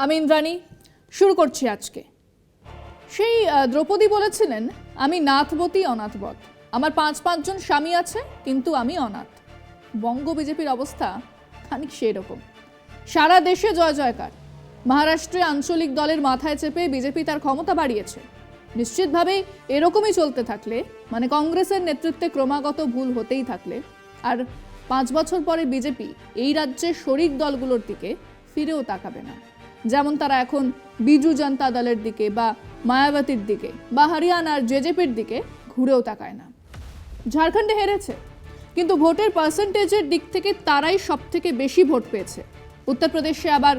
আমি ইন্দ্রাণী শুরু করছি আজকে। সেই দ্রৌপদী বলেছিলেন, আমি নাথবতী অনাথবৎ, আমার পাঁচজন স্বামী আছে কিন্তু আমি অনাথ। বঙ্গ বিজেপির অবস্থা খানিক সেই রকম। সারা দেশে জয় জয়কার। মহারাষ্ট্রে আঞ্চলিক দলের মাথায় চেপে বিজেপি তার ক্ষমতা বাড়িয়েছে। নিশ্চিতভাবেই এরকমই চলতে থাকলে, মানে কংগ্রেসের নেতৃত্বে ক্রমাগত ভুল হতেই থাকলে, আর 5 বছর পরে বিজেপি এই রাজ্যের শরিক দলগুলোর দিকে ফিরেও তাকাবে না। যেমন তারা এখন বিজু জনতা দলের দিকে বা মায়াবতীর দিকে বা হরিয়ানার জেজেপির দিকে ঘুরেও তাকায় না। ঝাড়খণ্ডে হেরেছে, কিন্তু ভোটের পার্সেন্টেজের দিক থেকে তারাই সব থেকে বেশি ভোট পেয়েছে। উত্তরপ্রদেশে আবার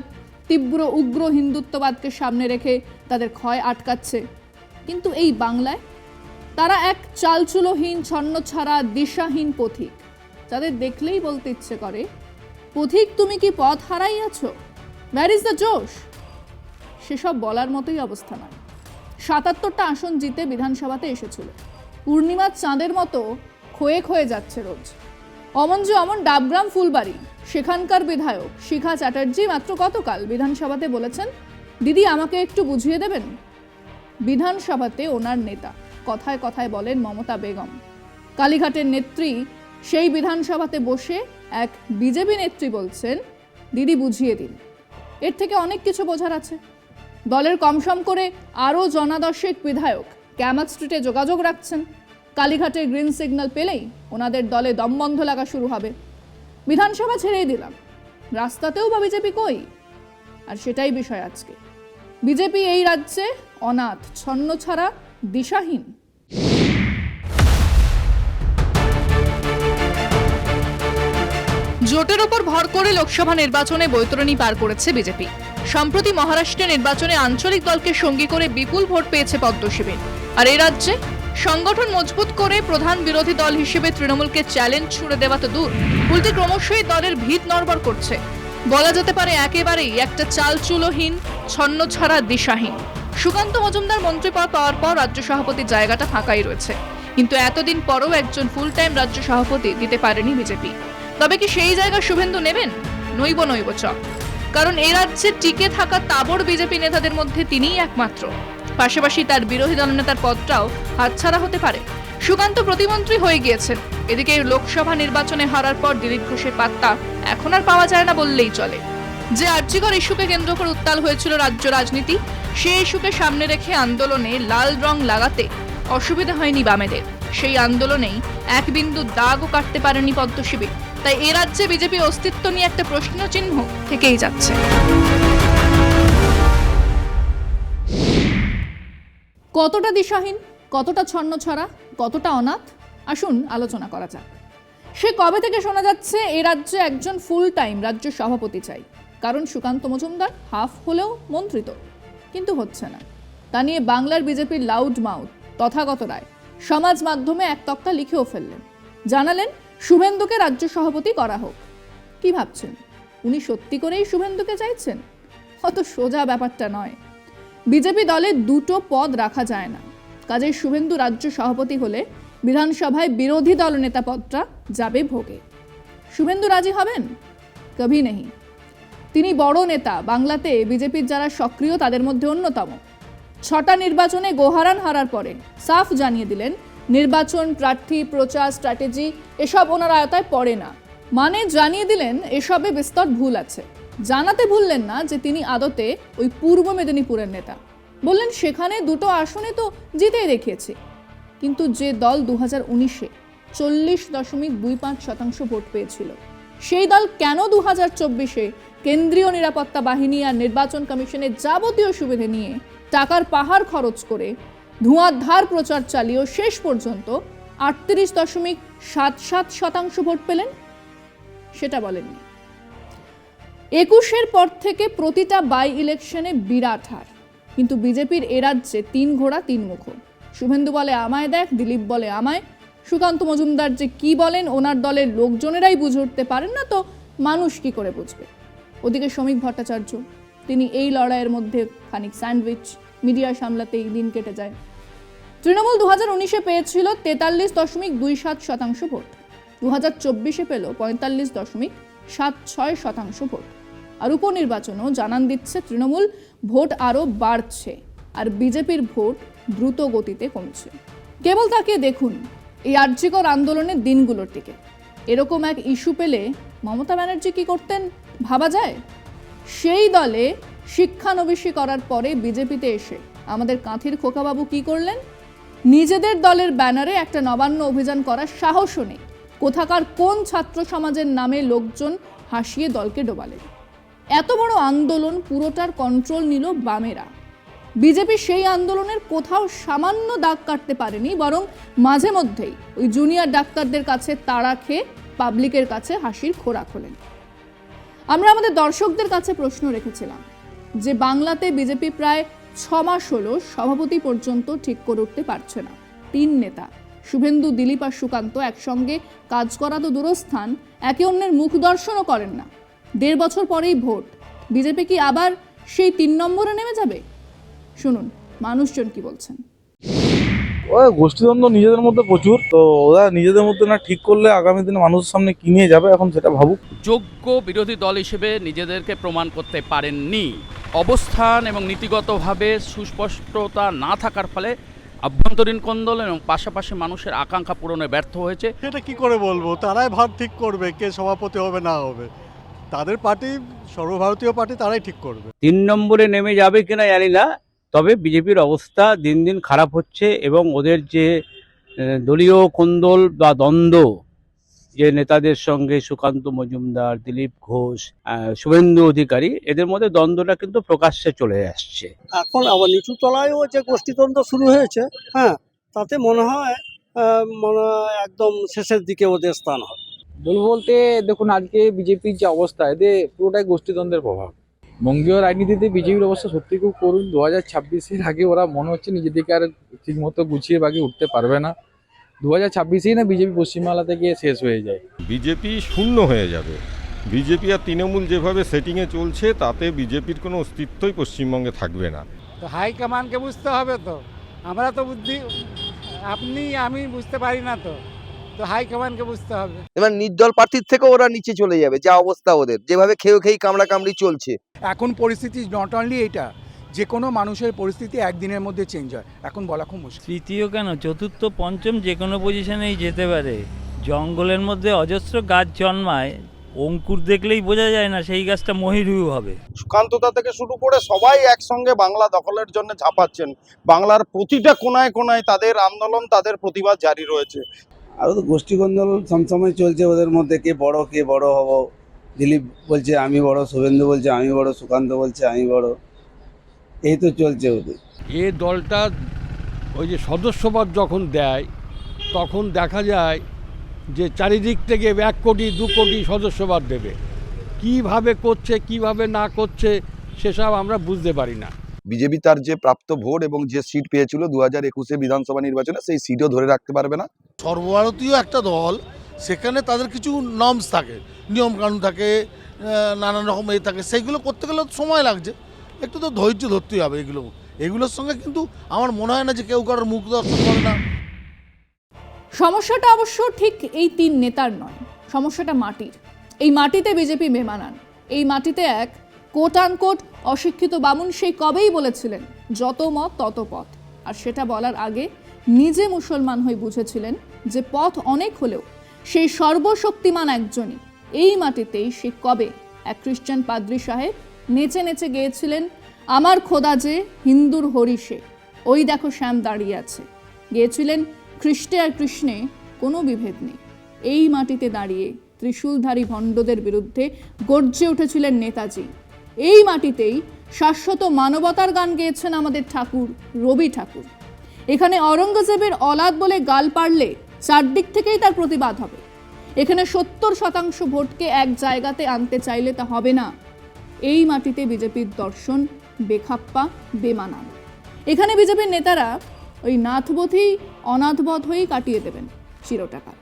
তীব্র উগ্র হিন্দুত্ববাদকে সামনে রেখে তাদের ক্ষয় আটকাচ্ছে। কিন্তু এই বাংলায় তারা এক চালচুলোহীন, ছন্নছাড়া, দিশাহীন পথিক, যাদের দেখলেই বলতে ইচ্ছে করে, পথিক তুমি কি পথ হারাইয়াছ? Where is the জোশ? সেসব বলার মতোই অবস্থা নয়। 77টা আসন জিতে বিধানসভাতে এসেছিল। পূর্ণিমার চাঁদের মতো ক্ষয়ে ক্ষয়ে যাচ্ছে রোজ। অমন ডাবগ্রাম ফুলবাড়ি, সেখানকার বিধায়ক শিখা চ্যাটার্জি মাত্র গতকাল বিধানসভাতে বলেছেন, দিদি আমাকে একটু বুঝিয়ে দেবেন। বিধানসভাতে ওনার নেতা, কথায় কথায় বলেন মমতা বেগম, কালীঘাটের নেত্রী, সেই বিধানসভাতে বসে এক বিজেপি নেত্রী বলছেন, দিদি বুঝিয়ে দিন। এর থেকে অনেক কিছু বোঝার আছে। দলের কমসম করে আরও জনাদশেক বিধায়ক ক্যামাত স্ট্রিটে যোগাযোগ রাখছেন। কালীঘাটে গ্রিন সিগন্যাল পেলেই ওনাদের দলে দমবন্ধ লাগা শুরু হবে। বিধানসভা ছেড়েই দিলাম, রাস্তাতেও বা বিজেপি কই? আর সেটাই বিষয় আজকে। বিজেপি এই রাজ্যে অনাথ, ছন্নছাড়া, দিশাহীন। জোটের ওপর ভর করে লোকসভা নির্বাচনে বৈতরণী পার করেছে বিজেপি। সম্প্রতি মহারাষ্ট্রে নির্বাচনে আঞ্চলিক দলকে সঙ্গী করে বিপুল ভোট পেয়েছে পদ্মশিবির। আর এই রাজ্যে সংগঠন মজবুত করে প্রধান বিরোধী দল হিসেবে তৃণমূলকে চ্যালেঞ্জ ছুড়ে দেওয়া তো দূর, উল্টে ক্রমশই দলের ভিত নড়বড় করছে। বলা যেতে পারে একেবারেই একটা চালচুলোহীন, ছন্নছাড়া, দিশাহীন। সুকান্ত মজুমদার মন্ত্রীপদ পাওয়ার পর রাজ্য সভাপতির জায়গাটা ফাঁকাই রয়েছে, কিন্তু এতদিন পরও একজন ফুল টাইম রাজ্য সভাপতি দিতে পারেনি বিজেপি। তবে কি সেই জায়গা শুভেন্দু নেবেন? নইব চ। কারণ এই রাজ্যে টিকে থাকা তাবড় বিজেপি নেতাদের মধ্যে তিনিই একমাত্র। পাশাপাশি তার বিরোধী দলনেতার পদটাও হাতছাড়া হতে পারে। সুকান্ত প্রতিমন্ত্রী হয়ে গিয়েছেন। এদিকে লোকসভা নির্বাচনে হারার পর দিলীপ ঘোষের পাত্তা এখন আর পাওয়া যায় না বললেই চলে। যে আর্যিকর ইস্যুকে কেন্দ্র করে উত্তাল হয়েছিল রাজ্য রাজনীতি, সেই ইস্যুকে সামনে রেখে আন্দোলনে লাল রং লাগাতে অসুবিধা হয়নি বামেদের। সেই আন্দোলনেই এক বিন্দু দাগও কাটতে পারেনি পদ্মশিবির। তাই এ রাজ্যে বিজেপি অস্তিত্ব নিয়ে একটা প্রশ্ন চিহ্ন থেকেই যাচ্ছে। কতটা দিশাহীন, কতটা ছন্নছাড়া, কতটা অনাথ, আসুন আলোচনা করা যাক। সে কবে থেকে শোনা যাচ্ছে এ রাজ্যে একজন ফুল টাইম রাজ্য সভাপতি চাই, কারণ সুকান্ত মজুমদার হাফ হলেও মন্ত্রিত, কিন্তু হচ্ছে না। তা নিয়ে বাংলার বিজেপির লাউড মাউথ তথাগত রায় সমাজ মাধ্যমে এক তক্তা লিখেও ফেললেন। জানালেন শুভেন্দুকে রাজ্য সভাপতি করা হোক। কি ভাবছেন, উনি সত্যি করেই শুভেন্দুকে চাইছেন? অত সোজা ব্যাপারটা নয়। বিজেপি দলে দুটো পদ রাখা যায় না। কাজেই শুভেন্দু রাজ্য সভাপতি হলে বিধানসভায় বিরোধী দলনেতা পদটা যাবে ভোগে। শুভেন্দু রাজি হবেন? কভি নেই। তিনি বড় নেতা, বাংলাতে বিজেপির যারা সক্রিয় তাদের মধ্যে অন্যতম। 6টা নির্বাচনে গোহারান হারার পরে সাফ জানিয়ে দিলেন, নির্বাচন, প্রার্থী, প্রচার, স্ট্র্যাটেজি এসব ওনার আয়তায় পড়ে না। মানে জানিয়ে দিলেন এসবে বিস্তর ভুল আছে। জানাতে ভুললেন না যে তিনি আদতে ওই পূর্ব মেদিনীপুরের নেতা। বললেন সেখানে 2টো আসনে তো জিতেই রেখেছে। কিন্তু যে দল 2019-এ 40.25% ভোট পেয়েছিল, সেই দল কেন 2024-এ কেন্দ্রীয় নিরাপত্তা বাহিনী আর নির্বাচন কমিশনের যাবতীয় সুবিধে নিয়ে টাকার পাহাড় খরচ করে ধোঁয়াধার প্রচার চালিয়েও শেষ পর্যন্ত 38.77% ভোট পেলেন? সেটা বলেননি। 21-এর পর থেকে প্রতিটা বাই ইলেকশনে বিরাট হার। কিন্তু বিজেপির এ রাজ্যে 3 ঘোড়া 3 মুখ। শুভেন্দু বলে আমায় দেখ, দিলীপ বলে আমায়। সুকান্ত মজুমদার যে কি বলেন ওনার দলের লোকজনেরাই বুঝে উঠতে পারেন না, তো মানুষ কি করে বুঝবে? ওদিকে শ্রমিক ভট্টাচার্য, তিনি এই লড়াইয়ের মধ্যে খানিক স্যান্ডউইচ, মিডিয়া সামলাতেই দিন কেটে যায়। তৃণমূল 2019-এ পেয়েছিল 43.27% ভোট, 2024-এ পেল 45.76% ভোট। আর উপনির্বাচনেও জানান দিচ্ছে তৃণমূল ভোট আরও বাড়ছে আর বিজেপির ভোট দ্রুত গতিতে কমছে। কেবল তাকিয়ে দেখুন এই আর্যিকর আন্দোলনের দিনগুলোর দিকে। এরকম এক ইস্যু পেলে মমতা ব্যানার্জি কি করতেন ভাবা যায়? সেই দলে শিক্ষানবিশি করার পরে বিজেপিতে এসে আমাদের কাঁথির খোকাবাবু কি করলেন? নিজেদের দলের ব্যানারে একটা নবান্ন অভিযান করার সাহসও নেই। কোথাকার কোন ছাত্র সমাজের নামে লোকজন হাসিয়ে দলকে ডোবালেন। এত বড় আন্দোলন পুরোটার কন্ট্রোল নিল বামেরা। বিজেপি সেই আন্দোলনের কোথাও সামান্য দাগ কাটতে পারেনি, বরং মাঝে মধ্যেই ওই জুনিয়র ডাক্তারদের কাছে তাড়া খেয়ে পাবলিকের কাছে হাসির খোরাক হলেন। আমরা আমাদের দর্শকদের কাছে প্রশ্ন রেখেছিলাম যে বাংলাতে বিজেপি প্রায় 6 মাস হলো সভাপতি পর্যন্ত ঠিক করে উঠতে পারছে না। 3 নেতা শুভেন্দু, দিলীপ আর সুকান্ত একসঙ্গে কাজ করা তো দূরস্থান, একে অন্যের মুখ দর্শনও করেন না। 1.5 বছর পরেই ভোট। বিজেপি কি আবার সেই 3 নম্বরে নেমে যাবে? শুনুন মানুষজন কি বলছেন। ওই গোষ্ঠীদ্বন্দ্ব নিজেদের মধ্যে প্রচুর, তো ওরা নিজেদের মধ্যে না ঠিক করলে আগামী দিনে মানুষের সামনে কি নিয়ে যাবে এখন সেটা ভাবুক। যোগ্য বিরোধী দল হিসেবে নিজেদেরকে প্রমাণ করতে পারেননি। অবস্থান এবং নীতিগতভাবে সুস্পষ্টতা না থাকার ফলে আভ্যন্তরীণ কোন্দল এবং পাশাপাশি মানুষের আকাঙ্ক্ষা পূরণে ব্যর্থ হয়েছে। সেটা কি করে বলবো, তারাই ভাব ঠিক করবে কে সভাপতি হবে না হবে। তাদের পার্টি, সর্বভারতীয় পার্টি, তারাই ঠিক করবে। 3 নম্বরে নেমে যাবে কিনা জানি না, তবে বিজেপির অবস্থা দিন দিন খারাপ হচ্ছে এবং ওদের যে দলীয় কোন্দল বা দ্বন্দ্ব, যে নেতাদের সঙ্গে সুকান্ত মজুমদার, দিলীপ ঘোষ, শুভেন্দু অধিকারী, এদের মধ্যে দ্বন্দ্বটা কিন্তু প্রকাশ্যে চলে আসছে। এখন আবার নিচু তলায়ও যে গোষ্ঠীদ্বন্দ্ব শুরু হয়েছে, হ্যাঁ, তাতে মনে হয় একদম শেষের দিকে ওদের স্থান হবে। বলতে দেখুন, আজকে বিজেপির যে অবস্থা, এদের পুরোটাই গোষ্ঠীদ্বন্দ্বের প্রভাব। বঙ্গীয় রাজনীতিতে বিজেপির অবস্থা সত্যি খুব করুন। 2026-এর আগে ওরা মনে হচ্ছে নিজেদেরকে আর ঠিক মতো গুছিয়ে বাগিয়ে উঠতে পারবে না। 2026-এই না বিজেপি পশ্চিমবাংলা থেকে শেষ হয়ে যায়, বিজেপি শূন্য হয়ে যাবে। বিজেপি আর তৃণমূল যেভাবে সেটিংয়ে চলছে তাতে বিজেপির কোনো অস্তিত্বই পশ্চিমবঙ্গে থাকবে না। তো হাইকমান্ডকে বুঝতে হবে, তো আমরা তো বুদ্ধি আমি বুঝতে পারি না, তো হাইকমান্ডকে বুঝতে হবে। এবার নির্দল প্রার্থীর থেকে ওরা নিচে চলে যাবে, যা অবস্থা ওদের, যেভাবে খেয়ে কামড়া কামড়ি চলছে এখন পরিস্থিতি নট অনলি এটা, যে কোনো মানুষের পরিস্থিতি একদিনের মধ্যে চেঞ্জ হয়, এখন বলা খুব মুশকিল। তৃতীয় কেন, চতুর্থ, পঞ্চম যে কোনো পজিশনেই যেতে পারে। জঙ্গলের মধ্যে অজস্র গাছ জন্মায়, অঙ্কুর দেখলেই বোঝা যায় না সেই গাছটা মহিরু হবে। সুকান্তদা থেকে শুরু করে সবাই একসঙ্গে বাংলা দখলের জন্য ঝাঁপাচ্ছেন। বাংলার প্রতিটা কোনায় কোনায় তাদের আন্দোলন, তাদের প্রতিবাদ জারি রয়েছে। আর তো গোষ্ঠী কোন্দল সবসময় চলছে ওদের মধ্যে, কে বড় হব। দিলীপ বলছে আমি বড়, শুভেন্দু বলছে আমি বড়, সুকান্ত বলছে আমি বড়, এই তো চলছে ওদের। এ দলটা ওই যে সদস্যপদ যখন দেয় তখন দেখা যায় যে চারিদিক থেকে 1 কোটি 2 কোটি সদস্যপদ দেবে। কিভাবে করছে কিভাবে না করছে সেসব আমরা বুঝতে পারি না। বিজেপি তার যে প্রাপ্ত ভোট এবং যে সিট পেয়েছিল 2021-এ বিধানসভা নির্বাচনে, সেই সিটও ধরে রাখতে পারবে না। সর্বভারতীয় একটা দল, সেখানে তাদের কিছু নর্মস থাকে, নিয়ম কানুন থাকে, নানান রকম থাকে, সেইগুলো করতে গেলে সময় লাগছে, একটু তো ধৈর্য ধরতেই হবে। এগুলোর সঙ্গে কিন্তু আমার মনে হয় না যে কেউ কারোর মুখ দর্শন করে না। সমস্যাটা অবশ্য ঠিক এই 3 নেতার নয়, সমস্যাটা মাটির। এই মাটিতে বিজেপি বেমানান। এই মাটিতে এক কোট আনকোট অশিক্ষিত বামুন সেই কবেই বলেছিলেন যত মত তত পথ, আর সেটা বলার আগে নিজে মুসলমান হয়ে বুঝেছিলেন যে পথ অনেক হলেও সেই সর্বশক্তিমান একজনই। এই মাটিতেই সে কবে এক খ্রিস্টান পাদ্রী সাহেব নেচে নেচে গেয়েছিলেন আমার খোদা যে হিন্দুর হরিষে, ওই দেখো শ্যাম দাঁড়িয়ে আছে। গেয়েছিলেন খ্রিস্টে আর কৃষ্ণে কোনো বিভেদ নেই। এই মাটিতে দাঁড়িয়ে ত্রিশূলধারী ভণ্ডদের বিরুদ্ধে গর্জে উঠেছিলেন নেতাজি। এই মাটিতেই শাশ্বত মানবতার গান গেয়েছেন আমাদের ঠাকুর রবি ঠাকুর। এখানে অরঙ্গজেবের অলাদ বলে গাল পারলে চারদিক থেকেই তার প্রতিবাদ হবে। এখানে 70% ভোটকে এক জায়গাতে আনতে চাইলে তা হবে না। এই মাটিতে বিজেপির দর্শন বেখাপ্পা, বেমানান। এখানে বিজেপির নেতারা ওই নাথবোধই অনাথবোধ হয়েই কাটিয়ে দেবেন চিরটাকাল।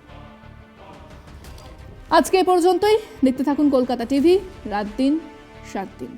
আজকে এ পর্যন্তই। দেখতে থাকুন কলকাতা টিভি, রাত দিন 7 দিন।